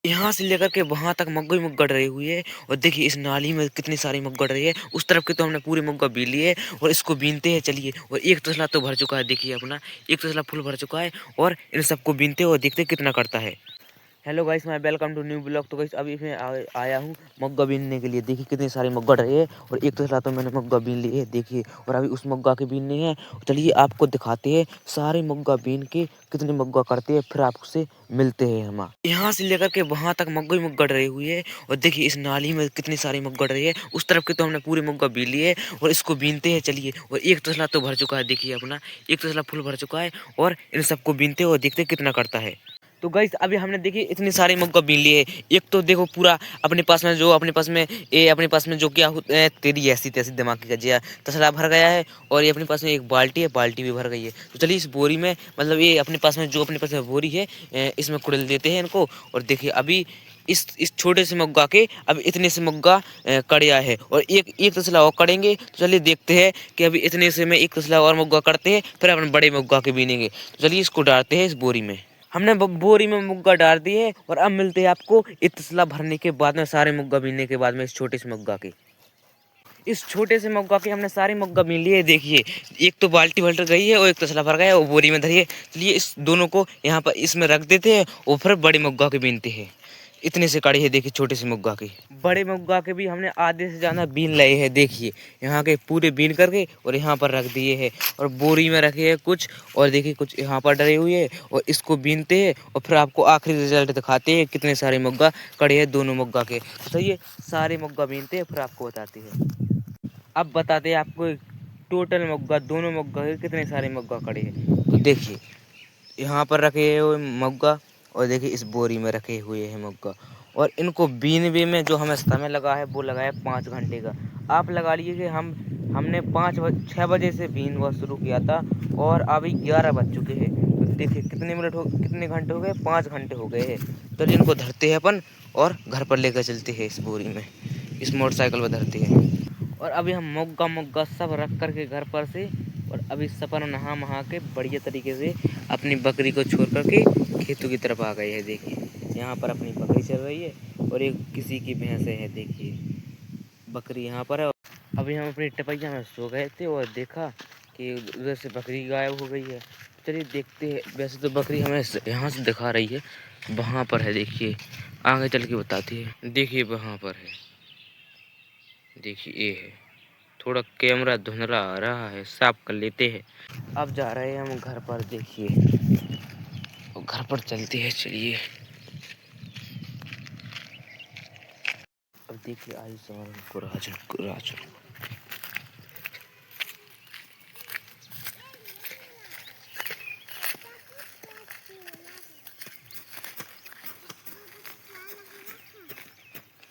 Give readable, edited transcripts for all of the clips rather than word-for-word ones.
यहाँ से लेकर के वहां तक मग्गा ही मग्गा डरी हुई है। और देखिए इस नाली में कितनी सारी मग्गा डरी है। उस तरफ के तो हमने पूरी मग्गा बीन ली है और इसको बीनते हैं। चलिए, और एक तसला तो भर चुका है, देखिए अपना एक तसला फुल भर चुका है। और इन सबको बीनते और देखते कितना करता है। हेलो गाइस, मैं वेलकम टू न्यू ब्लॉग। तो गाइस अभी मैं आया हूँ मग्गा बीनने के लिए। देखिए कितनी सारी मग्गा रही है और एक तसला तो मैंने मग्गा बीन ली है, देखिए। और अभी उस मग्गा के बीननी है। चलिए आपको दिखाते हैं सारे मग्गा बीन के कितनी मग्गा करते हैं, फिर आपसे मिलते हैं हम। यहाँ से लेकर के वहां तक मग्गा ही मग्गा रही हुई है। और देखिए इस नाली में कितनी सारी मग्गा रही है। उस तरफ के तो हमने पूरी मग्गा बीन ली है और इसको बीनते हैं। चलिए, और एक तसला तो भर चुका है, देखिए अपना एक तसला फुल भर चुका है। और इन सबको बीनते और देखते कितना करता है। तो गाइस अभी हमने देखिए इतनी सारी मग्गा बीन लिए है। एक तो देखो पूरा अपने पास में जो अपने पास में अपने पास में जो क्या तेरी ऐसी तैसी दिमाग की गजिया तसला भर गया है। और ये अपने पास में एक बाल्टी है, बाल्टी भी भर गई है। तो चलिए इस बोरी में मतलब ये अपने पास में जो अपने पास में बोरी है इसमें कुड़ल देते हैं इनको। और देखिए अभी इस छोटे से मग्गा के अब इतने से मग्गा कड़िया है और एक एक तसला और करेंगे। तो चलिए देखते हैं कि अभी इतने से में एक तसला और मग्गा करते हैं, फिर अपन बड़े मग्गा के बीनेंगे। तो चलिए इसको डालते हैं इस बोरी में। हमने बोरी में मुग्गा डाल दिए है और अब मिलते हैं आपको इस तसला भरने के बाद में, सारे मुग्गा बीनने के बाद में, इस छोटे से मुग्गा के। इस छोटे से मग्गा के हमने सारे मुग्गा बीन लिए। देखिए एक तो बाल्टी भर गई है और एक तसला भर गया है और बोरी में धरी है। चलिए इस दोनों को यहाँ पर इसमें रख देते हैं और फिर बड़े मुग्गा के बीनते हैं। इतने से कड़ी है देखिए छोटे से मुग्गा की। बड़े मुग्गा के भी हमने आधे से ज्यादा बीन लाए हैं। देखिए यहाँ के पूरे बीन करके और यहाँ पर रख दिए हैं और बोरी में रखे हैं कुछ। और देखिए कुछ यहाँ पर डरे हुए है और इसको बीनते हैं और फिर आपको आखिरी रिजल्ट दिखाते हैं कितने सारे मुग्गा कड़े हैं दोनों मुग्गा के। तो ये सारे मुग्गा बीनते हैं फिर आपको बताते हैं। अब बताते हैं आपको टोटल मुग्गा दोनों मुग्गा के कितने सारे मुग्गा कड़े हैं। तो देखिए यहाँ पर रखे हुए मुग्गा और देखिए इस बोरी में रखे हुए हैं मुग्गा। और इनको बीनने में जो हमें समय लगा है वो लगा है 5 घंटे का। आप लगा लीजिए कि हमने 6 बजे से बीन हुआ शुरू किया था और अभी 11 बज चुके हैं। तो देखिए कितने घंटे हो गए, 5 घंटे हो गए हैं। तो इनको धरते हैं अपन और घर पर लेकर चलते हैं इस बोरी में, इस मोटरसाइकिल पर धरते हैं। और अभी हम मुग्गा मुग्गा सब रख कर के घर पर से और अभी सपन नहा महा के बढ़िया तरीके से अपनी बकरी को छोड़ करके खेतों की तरफ आ गए हैं। देखिए यहाँ पर अपनी बकरी चल रही है और एक किसी की भैंस है। देखिए बकरी यहाँ पर है। अभी हम अपनी टपैया में सो गए थे और देखा कि उधर से बकरी गायब हो गई है। चलिए देखते हैं। वैसे तो बकरी हमें यहाँ से दिखा रही है, वहाँ पर है। देखिए आगे चल के बताती है। देखिए वहाँ पर है, देखिए ये है। थोड़ा कैमरा धुंधला आ रहा है, साफ कर लेते हैं। अब जा रहे हैं हम घर पर। देखिए घर पर चलते हैं, चलिए। अब देखिए आयुष्मान को राजन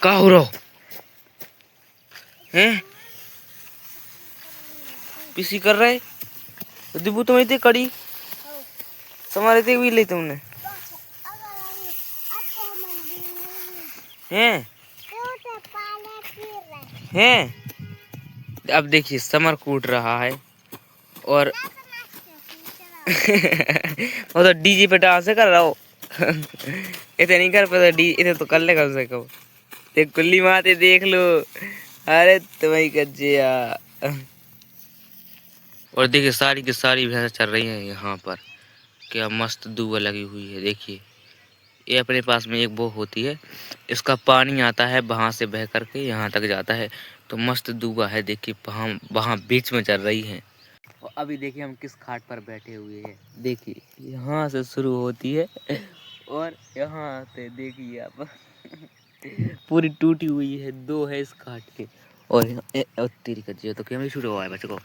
का हो रहा है, पीसी कर रहे तो दिबू तो मैं कड़ी समारे थे भी ले तुमने हैं हैं। अब देखिए समर कूट रहा है और वो तो डीजे पे डांस कर रहा हो। इतने नहीं कर पाता डी, इतने तो कर ले कम से कम। देख कुल्ली माते देख लो, अरे तुम्हारी कज्जिया। और देखिए सारी की सारी भैंस चल रही हैं यहाँ पर। क्या मस्त दूबा लगी हुई है। देखिए ये अपने पास में एक वो होती है, इसका पानी आता है वहाँ से बह करके यहाँ तक जाता है। तो मस्त दूबा है। देखिए वहाँ वहाँ बीच में चल रही है। और अभी देखिए हम किस खाट पर बैठे हुए हैं। देखिए यहाँ से शुरू होती है और यहाँ से देखिए आप पूरी टूटी हुई है। 2 है इस खाट के। और तेरी कच्ची तो कैमरे छूट हुआ है बच्चे को,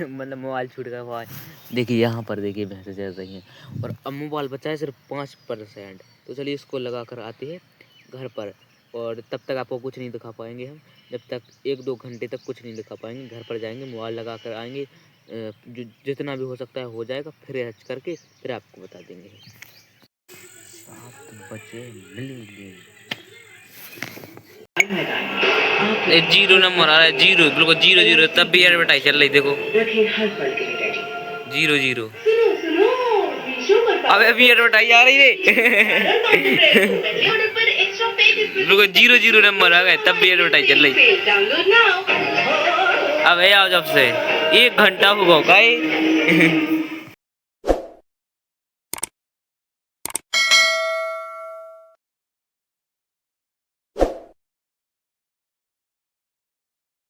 मतलब मोबाइल छूट गया हुआ है। देखिए यहाँ पर देखिए भैंसें चल रही हैं और अब मोबाइल बचा है सिर्फ 5%। तो चलिए इसको लगा कर आते हैं घर पर और तब तक आपको कुछ नहीं दिखा पाएंगे हम। जब तक 1-2 घंटे तक कुछ नहीं दिखा पाएंगे। घर पर जाएंगे, मोबाइल लगा कर आएंगे, जितना भी हो सकता है हो जाएगा, फिर हच करके फिर आपको बता देंगे। 7 बजे मिलेंगे। 0 नंबर आ रहा है, 0 बिल्कुल 0-0। तब भी एडवर्टाइज चल रही, देखो 0-0। अबे अभी एडवर्टाइज आ रही है। रुको 0-0 नंबर आ गए तब भी एडवर्टाइज चल रही। अब आओ जब से 1 घंटा हुआ गाय